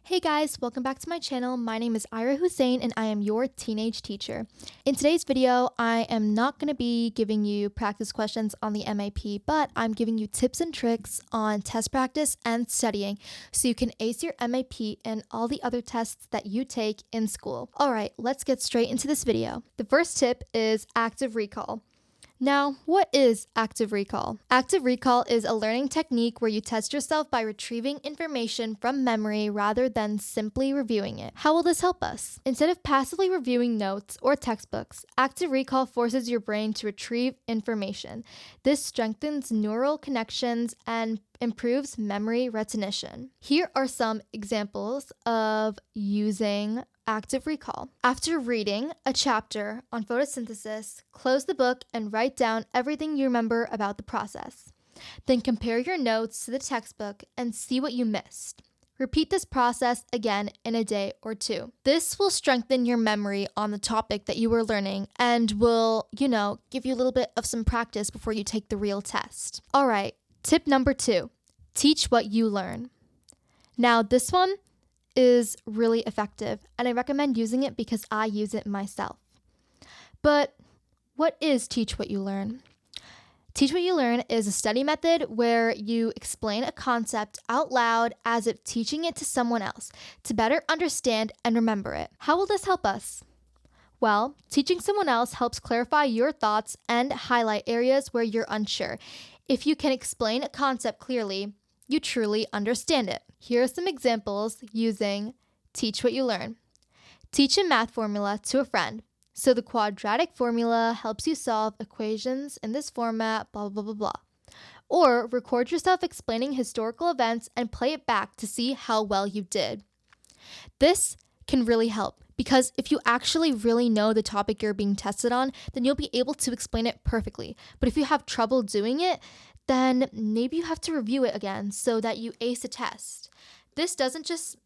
Hey guys, welcome back to my channel. My name is Ira Hussein and I am your teenage teacher. In today's video, I am not going to be giving you practice questions on the MAP, but I'm giving you tips and tricks on test practice and studying so you can ace your MAP and all the other tests that you take in school. Alright, let's get straight into this video. The first tip is active recall. Now, what is active recall? Active recall is a learning technique where you test yourself by retrieving information from memory rather than simply reviewing it. How will this help us? Instead of passively reviewing notes or textbooks, active recall forces your brain to retrieve information. This strengthens neural connections and improves memory retention. Here are some examples of using active recall. After reading a chapter on photosynthesis, close the book and write down everything you remember about the process. Then compare your notes to the textbook and see what you missed. Repeat this process again in a day or two. This will strengthen your memory on the topic that you were learning and will, give you a little bit of some practice before you take the real test. All right, tip number 2, teach what you learn. Now, this one is really effective, and I recommend using it because I use it myself. But what is teach what you learn? Teach what you learn is a study method where you explain a concept out loud as if teaching it to someone else to better understand and remember it. How will this help us? Well, teaching someone else helps clarify your thoughts and highlight areas where you're unsure. If you can explain a concept clearly, you truly understand it. Here are some examples using teach what you learn. Teach a math formula to a friend. So the quadratic formula helps you solve equations in this format, blah, blah, blah, blah. Or record yourself explaining historical events and play it back to see how well you did. This can really help because if you actually really know the topic you're being tested on, then you'll be able to explain it perfectly. But if you have trouble doing it, then maybe you have to review it again so that you ace a test. This doesn't just,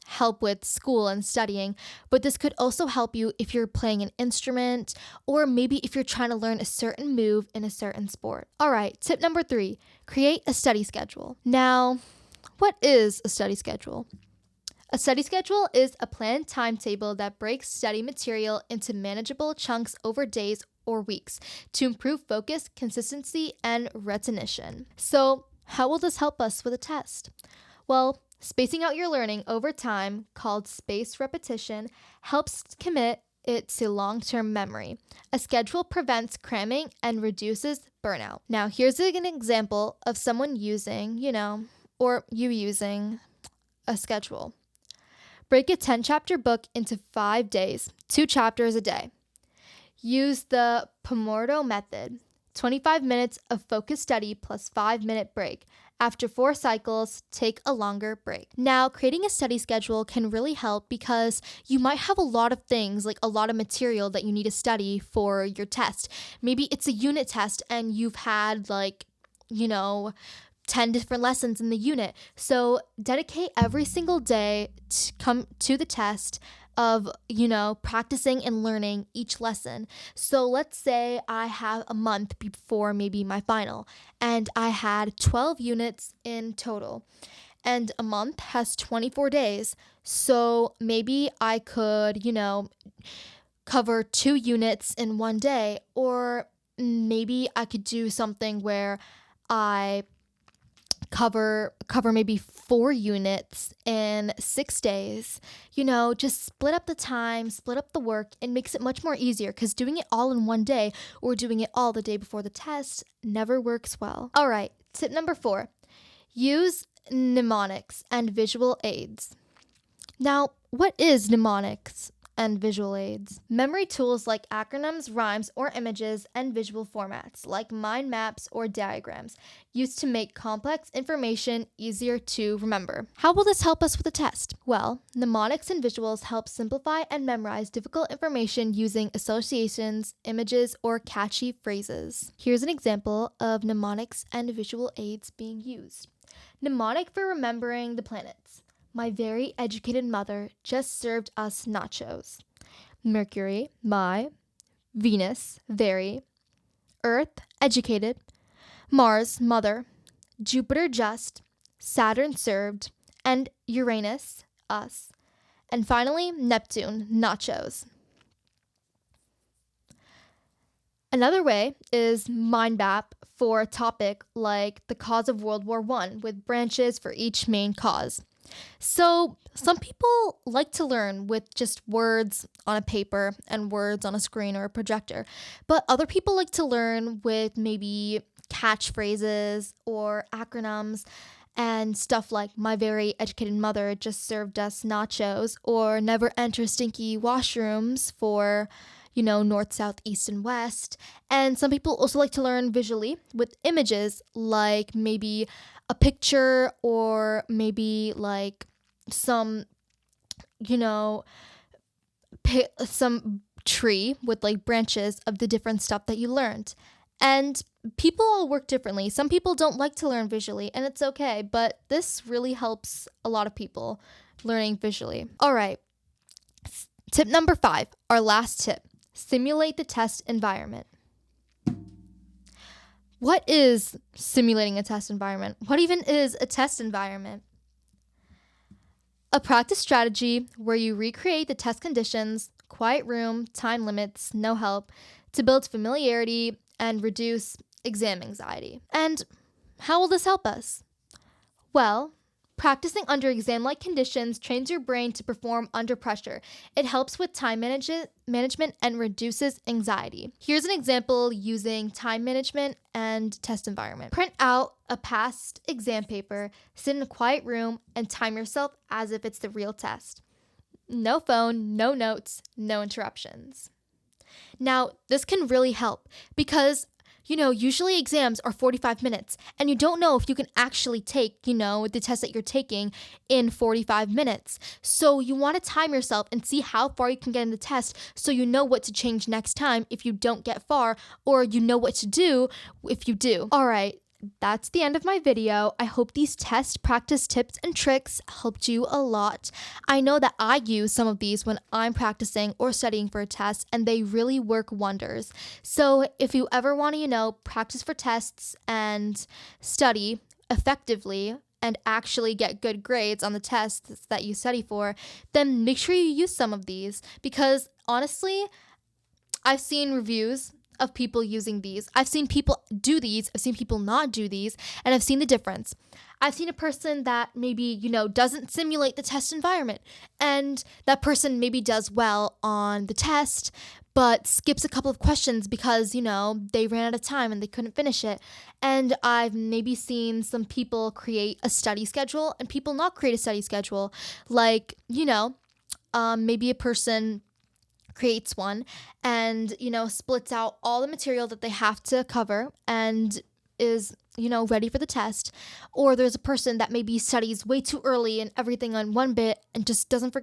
help with school and studying, but this could also help you if you're playing an instrument or maybe if you're trying to learn a certain move in a certain sport. All right, tip number 3, create a study schedule. Now, what is a study schedule? A study schedule is a planned timetable that breaks study material into manageable chunks over days or weeks to improve focus, consistency, and retention. So, how will this help us with a test? Well, spacing out your learning over time, called spaced repetition, helps commit it to long-term memory. A schedule prevents cramming and reduces burnout. Now, here's an example of someone using, or you using a schedule. Break a 10-chapter book into 5 days, 2 chapters a day. Use the Pomodoro method, 25 minutes of focused study plus 5-minute break. After 4 cycles, take a longer break. Now, creating a study schedule can really help because you might have a lot of things, like a lot of material that you need to study for your test. Maybe it's a unit test and you've had 10 different lessons in the unit. So dedicate every single day to come to the test of, practicing and learning each lesson. So let's say I have a month before maybe my final and I had 12 units in total and a month has 24 days. So maybe I could, cover 2 units in one day, or maybe I could do something where I cover maybe 4 units in 6 days. Just split up the time, split up the work. It makes it much more easier because doing it all in one day or doing it all the day before the test never works well. All right, tip number 4, use mnemonics and visual aids. Now, what is mnemonics and visual aids? Memory tools like acronyms, rhymes, or images, and visual formats like mind maps or diagrams used to make complex information easier to remember. How will this help us with a test? Well, mnemonics and visuals help simplify and memorize difficult information using associations, images, or catchy phrases. Here's an example of mnemonics and visual aids being used. Mnemonic for remembering the planets. My very educated mother just served us nachos. Mercury, my. Venus, very. Earth, educated. Mars, mother. Jupiter, just. Saturn, served. And Uranus, us. And finally, Neptune, nachos. Another way is mind map for a topic like the cause of World War I, with branches for each main cause. So some people like to learn with just words on a paper and words on a screen or a projector, but other people like to learn with maybe catchphrases or acronyms and stuff like "my very educated mother just served us nachos," or "never enter stinky washrooms" for north, south, east, and west. And some people also like to learn visually with images, like maybe a picture or maybe like some, some tree with like branches of the different stuff that you learned. And people all work differently. Some people don't like to learn visually, and it's okay, but this really helps a lot of people learning visually. All right. Tip number 5, our last tip. Simulate the test environment. What is simulating a test environment? What even is a test environment? A practice strategy where you recreate the test conditions, quiet room, time limits, no help, to build familiarity and reduce exam anxiety. And how will this help us? Well, practicing under exam-like conditions trains your brain to perform under pressure. It helps with time management and reduces anxiety. Here's an example using time management and test environment. Print out a past exam paper, sit in a quiet room, and time yourself as if it's the real test. No phone, no notes, no interruptions. Now, this can really help because usually exams are 45 minutes and you don't know if you can actually take, the test that you're taking in 45 minutes. So you want to time yourself and see how far you can get in the test so you know what to change next time if you don't get far, or you know what to do if you do. All right. That's the end of my video. I hope these test practice tips and tricks helped you a lot. I know that I use some of these when I'm practicing or studying for a test, and they really work wonders. So if you ever want to, practice for tests and study effectively and actually get good grades on the tests that you study for, then make sure you use some of these, because honestly, I've seen reviews of people using these. I've seen people do these, I've seen people not do these, and I've seen the difference. I've seen a person that maybe, doesn't simulate the test environment, and that person maybe does well on the test, but skips a couple of questions because, they ran out of time and they couldn't finish it. And I've maybe seen some people create a study schedule and people not create a study schedule. Like, maybe a person creates one and, splits out all the material that they have to cover and is, ready for the test. Or there's a person that maybe studies way too early and everything on one bit and just doesn't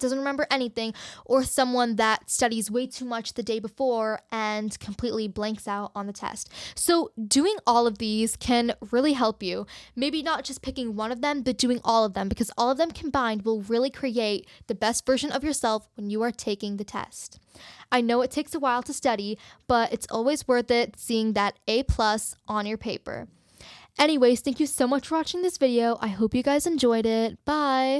remember anything. Or someone that studies way too much the day before and completely blanks out on the test. So doing all of these can really help you. Maybe not just picking one of them, but doing all of them, because all of them combined will really create the best version of yourself when you are taking the test. I know it takes a while to study, but it's always worth it seeing that A+ on your paper. Anyways, thank you so much for watching this video. I hope you guys enjoyed it. Bye!